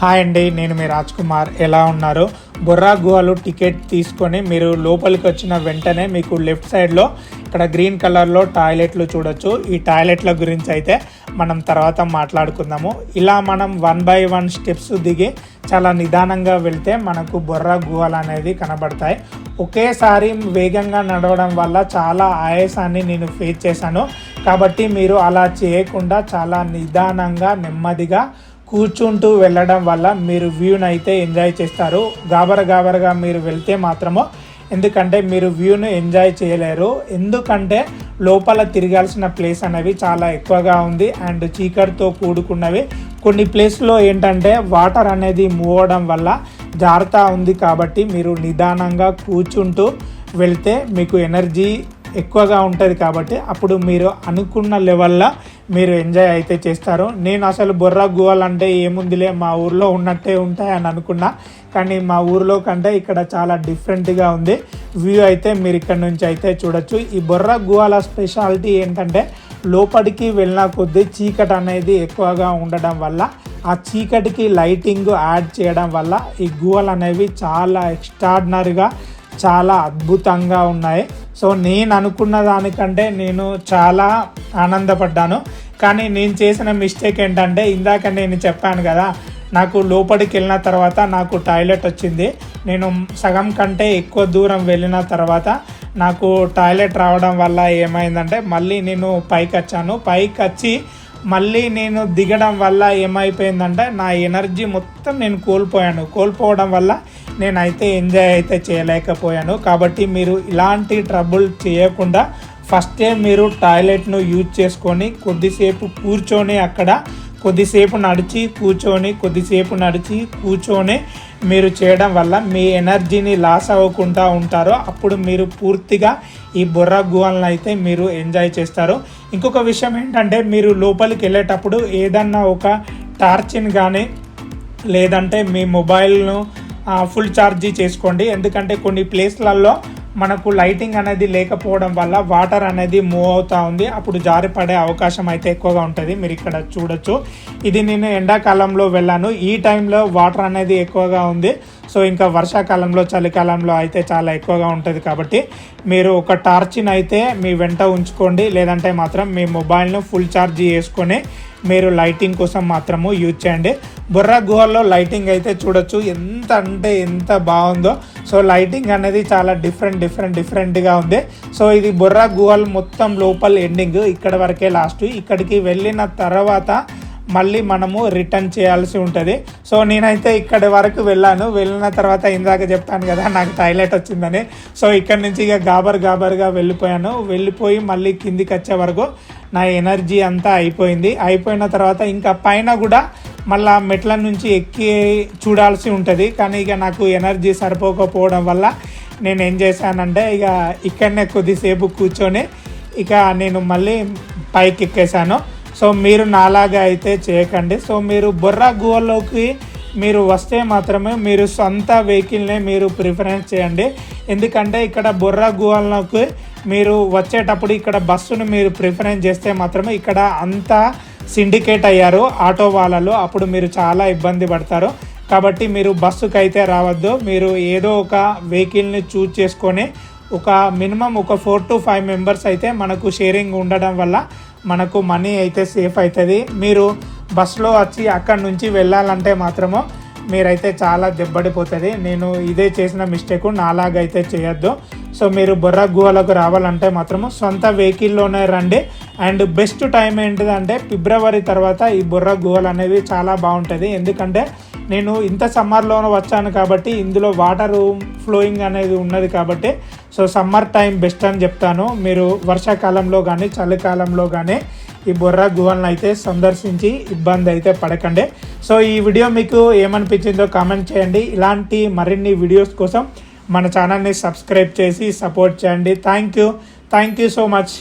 Hi అండి, నేను మీ రాజ్ కుమార్. ఎలా ఉన్నారు? బొర్రా గుహలు టికెట్ తీసుకొని మీరు లోపలికి వచ్చిన వెంటనే మీకు లెఫ్ట్ సైడ్లో ఇక్కడ గ్రీన్ కలర్లో టాయిలెట్లు చూడొచ్చు. ఈ టాయిలెట్ల గురించి అయితే మనం తర్వాత మాట్లాడుకుందాము. ఇలా మనం 1 by 1 స్టెప్స్ దిగి చాలా నిదానంగా వెళ్తే మనకు బొర్రా గుహలు అనేది కనబడతాయి. ఒకేసారి వేగంగా నడవడం వల్ల చాలా ఆయాసాన్ని నేను ఫేస్ చేశాను. కాబట్టి మీరు అలా చేయకుండా చాలా నిదానంగా నెమ్మదిగా కూర్చుంటూ వెళ్ళడం వల్ల మీరు వ్యూని అయితే ఎంజాయ్ చేస్తారు. గాబరగా మీరు వెళ్తే మాత్రము, ఎందుకంటే మీరు వ్యూను ఎంజాయ్ చేయలేరు. ఎందుకంటే లోపల తిరగాల్సిన ప్లేస్ అనేవి చాలా ఎక్కువగా ఉంది అండ్ చీకటితో కూడుకున్నవి. కొన్ని ప్లేస్లో ఏంటంటే వాటర్ అనేది మూవ్ అవడం వల్ల జారుతూ ఉంది. కాబట్టి మీరు నిదానంగా కూర్చుంటూ వెళ్తే మీకు ఎనర్జీ ఎక్కువగా ఉంటుంది. కాబట్టి అప్పుడు మీరు అనుకున్న లెవెల్లో మీరు ఎంజాయ్ అయితే చేస్తారు. నేను అసలు బొర్రా గుహలు అంటే ఏముందిలే, మా ఊర్లో ఉన్నట్టే ఉంటాయి అని అనుకున్నా. కానీ మా ఊర్లో కంటే ఇక్కడ చాలా డిఫరెంట్గా ఉంది వ్యూ. అయితే మీరు ఇక్కడ నుంచి అయితే చూడొచ్చు. ఈ బొర్రా గుహల స్పెషాలిటీ ఏంటంటే లోపలికి వెళ్ళిన కొద్దీ చీకటి అనేది ఎక్కువగా ఉండడం వల్ల, ఆ చీకటికి లైటింగ్ యాడ్ చేయడం వల్ల ఈ గుహలు అనేవి చాలా ఎక్స్ట్రాడినరీగా చాలా అద్భుతంగా ఉన్నాయి. సో నేను అనుకున్న దానికంటే నేను చాలా ఆనందపడ్డాను. కానీ నేను చేసిన మిస్టేక్ ఏంటంటే, ఇందాక నేను చెప్పాను కదా, నాకు లోపలికి వెళ్ళిన తర్వాత నాకు టాయిలెట్ వచ్చింది. నేను సగం కంటే ఎక్కువ దూరం వెళ్ళిన తర్వాత నాకు టాయిలెట్ రావడం వల్ల ఏమైందంటే మళ్ళీ నేను పైకి వచ్చాను. పైకి వచ్చి మళ్ళీ నేను దిగడం వల్ల ఏమైపోయిందంటే నా ఎనర్జీ మొత్తం నేను కోల్పోవడం వల్ల నేనైతే ఎంజాయ్ అయితే చేయలేకపోయాను. కాబట్టి మీరు ఇలాంటి ట్రబుల్ చేయకుండా ఫస్టే మీరు టాయిలెట్ను యూజ్ చేసుకొని కొద్దిసేపు కూర్చొని అక్కడ కొద్దిసేపు నడిచి కూర్చొని మీరు చేయడం వల్ల మీ ఎనర్జీని లాస్ అవ్వకుండా ఉంటారు. అప్పుడు మీరు పూర్తిగా ఈ బొర్రా గుహలను అయితే మీరు ఎంజాయ్ చేస్తారు. ఇంకొక విషయం ఏంటంటే, మీరు లోపలికి వెళ్ళేటప్పుడు ఏదన్నా ఒక టార్చిని కానీ లేదంటే మీ మొబైల్ను ఫుల్ ఛార్జీ చేసుకోండి. ఎందుకంటే కొన్ని ప్లేస్లలో మనకు లైటింగ్ అనేది లేకపోవడం వల్ల వాటర్ అనేది మూవ్ అవుతూ ఉంది. అప్పుడు జారిపడే అవకాశం అయితే ఎక్కువగా ఉంటుంది. మీరు ఇక్కడ చూడొచ్చు. ఇది నేను ఎండాకాలంలో వెళ్ళాను. ఈ టైంలో వాటర్ అనేది ఎక్కువగా ఉంది. సో ఇంకా వర్షాకాలంలో చలికాలంలో అయితే చాలా ఎక్కువగా ఉంటుంది. కాబట్టి మీరు ఒక టార్చిని అయితే మీ వెంట ఉంచుకోండి. లేదంటే మాత్రం మీ మొబైల్ను ఫుల్ ఛార్జ్ చేసుకొని మీరు లైటింగ్ కోసం మాత్రము యూజ్ చేయండి. బొర్రా గుహల్లో లైటింగ్ అయితే చూడొచ్చు ఎంత అంటే ఎంత బాగుందో. సో లైటింగ్ అనేది చాలా డిఫరెంట్గా ఉంది. సో ఇది బొర్రా గుహలు మొత్తం లోపల ఎండింగ్ ఇక్కడ వరకే లాస్ట్. ఇక్కడికి వెళ్ళిన తర్వాత మళ్ళీ మనము రిటర్న్ చేయాల్సి ఉంటుంది. సో నేనైతే ఇక్కడి వరకు వెళ్ళిన తర్వాత ఇందాక చెప్పాను కదా నాకు టాయిలెట్ వచ్చిందని. సో ఇక్కడ నుంచి ఇక గాబర్గా వెళ్ళిపోయి మళ్ళీ కిందికి వచ్చే వరకు నా ఎనర్జీ అంతా అయిపోయిన తర్వాత ఇంకా పైన కూడా మళ్ళీ మెట్ల నుంచి ఎక్కి చూడాల్సి ఉంటుంది. కానీ ఇక నాకు ఎనర్జీ సరిపోకపోవడం వల్ల నేను ఏం చేశానంటే ఇక ఇక్కడనే కొద్దిసేపు కూర్చొని ఇక నేను మళ్ళీ పైకి ఎక్కేసాను. సో మీరు నాలాగా అయితే చేయకండి. సో మీరు బొర్రా గుహలోకి మీరు వస్తే మాత్రమే మీరు సొంత వెహికల్నే మీరు ప్రిఫరెన్స్ చేయండి. ఎందుకంటే ఇక్కడ బొర్రా గుహలోకి మీరు వచ్చేటప్పుడు ఇక్కడ బస్సును మీరు ప్రిఫరెన్స్ చేస్తే మాత్రమే ఇక్కడ అంతా సిండికేట్ అయ్యారు ఆటో వాళ్ళలో. అప్పుడు మీరు చాలా ఇబ్బంది పడతారు. కాబట్టి మీరు బస్సుకి అయితే రావద్దు. మీరు ఏదో ఒక వెహికల్ని చూజ్ చేసుకొని ఒక మినిమం ఒక 4 to 5 మెంబర్స్ అయితే మనకు షేరింగ్ ఉండడం వల్ల మనకు మనీ అయితే సేఫ్ అవుతుంది. మీరు బస్సులో వచ్చి అక్కడి నుంచి వెళ్ళాలంటే మాత్రము మీరైతే చాలా దెబ్బడిపోతుంది. నేను ఇదే చేసిన మిస్టేక్, నాలాగైతే చేయొద్దు. సో మీరు బొర్రా గుహలకు రావాలంటే మాత్రము సొంత వెహికల్లోనే రండి. అండ్ బెస్ట్ టైం ఏంటిదంటే ఫిబ్రవరి తర్వాత ఈ బొర్రా గుహలు అనేవి చాలా బాగుంటుంది. ఎందుకంటే నేను ఇంత సమ్మర్లోనే వచ్చాను కాబట్టి ఇందులో వాటర్ ఫ్లోయింగ్ అనేది ఉన్నది. కాబట్టి సో సమ్మర్ టైం బెస్ట్ అని చెప్తాను. మీరు వర్షాకాలంలో కానీ చలికాలంలో కానీ ఈ బొర్రా గుహలను అయితే సందర్శించి ఇబ్బంది అయితే పడకండి. సో ఈ వీడియో మీకు ఏమనిపించిందో కామెంట్ చేయండి. ఇలాంటి మరిన్ని వీడియోస్ కోసం మన ఛానల్ని సబ్స్క్రైబ్ చేసి సపోర్ట్ చేయండి. Thank you so much.